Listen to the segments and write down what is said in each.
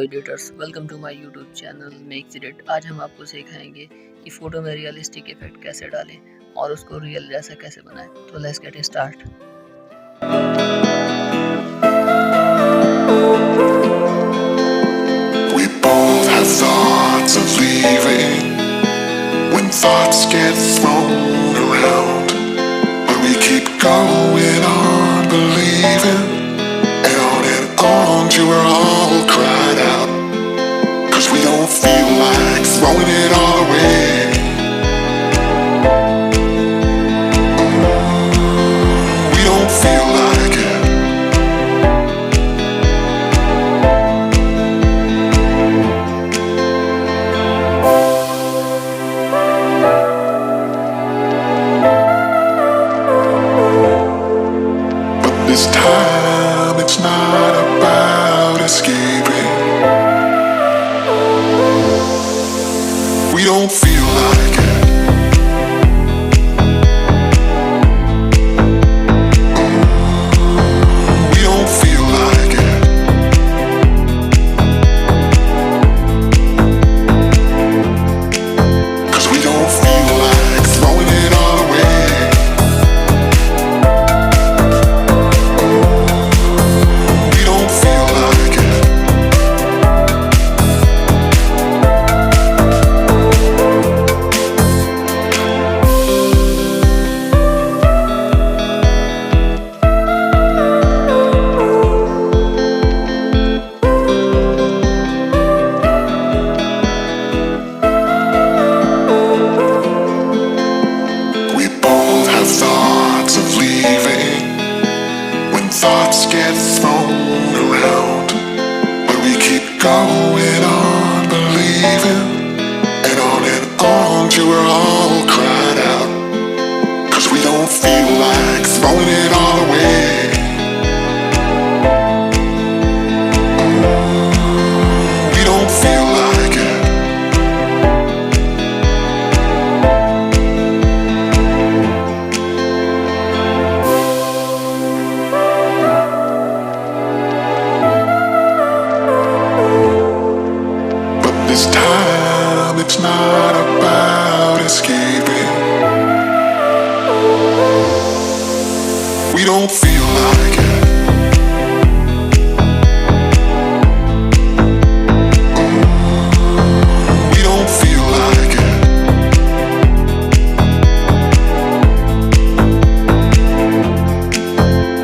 Editors welcome to my YouTube channel makes it. आज हम आपको सिखाएंगे कि फ़ोटो में रियलिस्टिक इफेक्ट कैसे डालें और उसको रियल जैसा कैसे बनाएं। तो let's get start. We both have thoughts of leaving when thoughts get thrown around, but we keep going on believing, and on till we're all cried out, 'cause we don't feel like throwing it all away. We don't feel like it. This time it's not about escaping. We don't feel like it. We don't feel like it. 'Cause we don't feel like throwing it all away. Thoughts of leaving when thoughts get thrown around, but we keep going on believing, and on till we're all cried out, 'cause we don't feel like throwing it all away. We don't feel like it. This time it's not about escaping. We don't feel like it. We don't feel like it.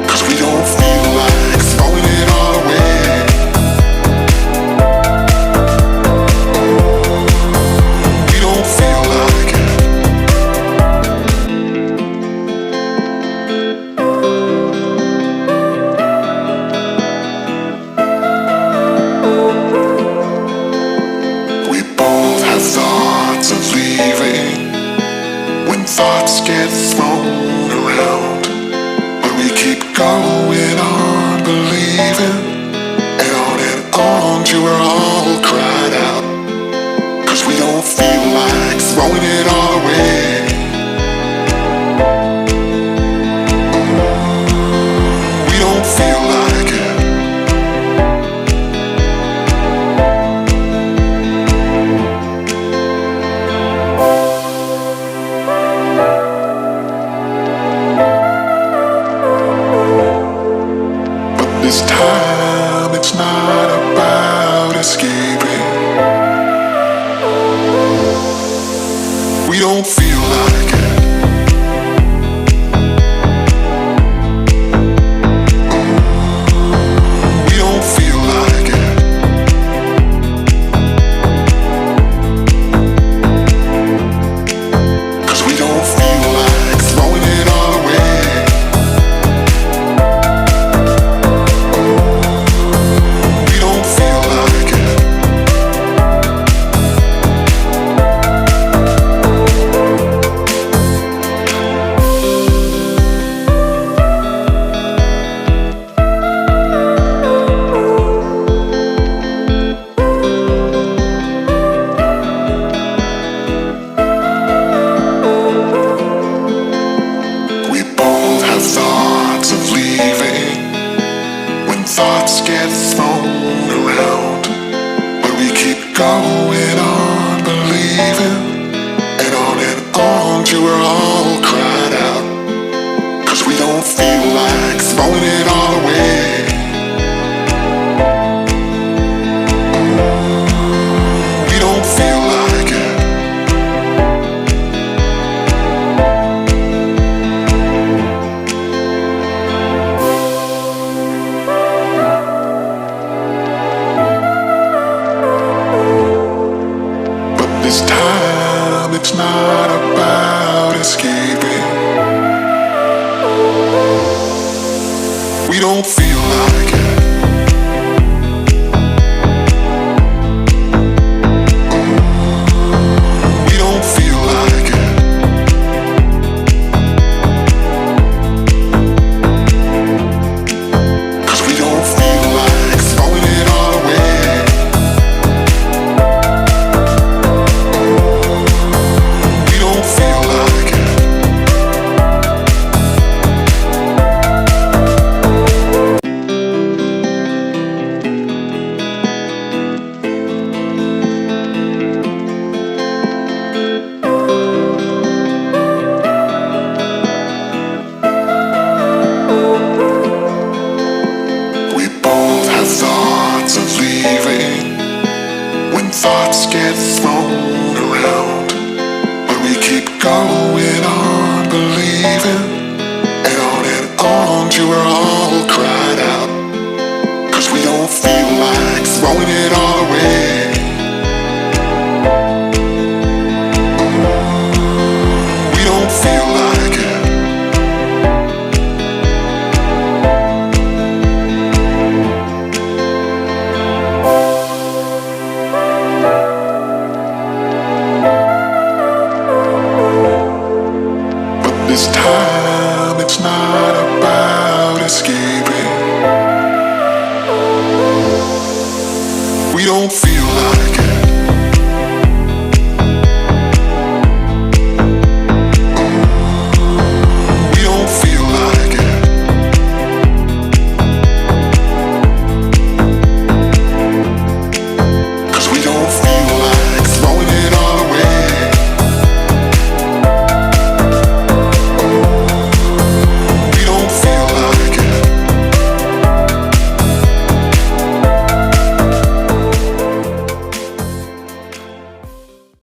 'Cause we don't feel like throwing it all away. Thoughts of leaving when thoughts get thrown around, but we keep going on believing, and on till we're all cried out, 'cause we don't feel like throwing it all away. We don't feel like it. This time it's not about escaping. We don't feel like it. We don't feel like it. 'Cause we don't feel like throwing it all away. not about escaping. We don't feel like it. We don't feel like it. Cause we don't feel like throwing it all away. We don't feel like it. We both have thoughts of leaving when thoughts get thrown around, but we keep going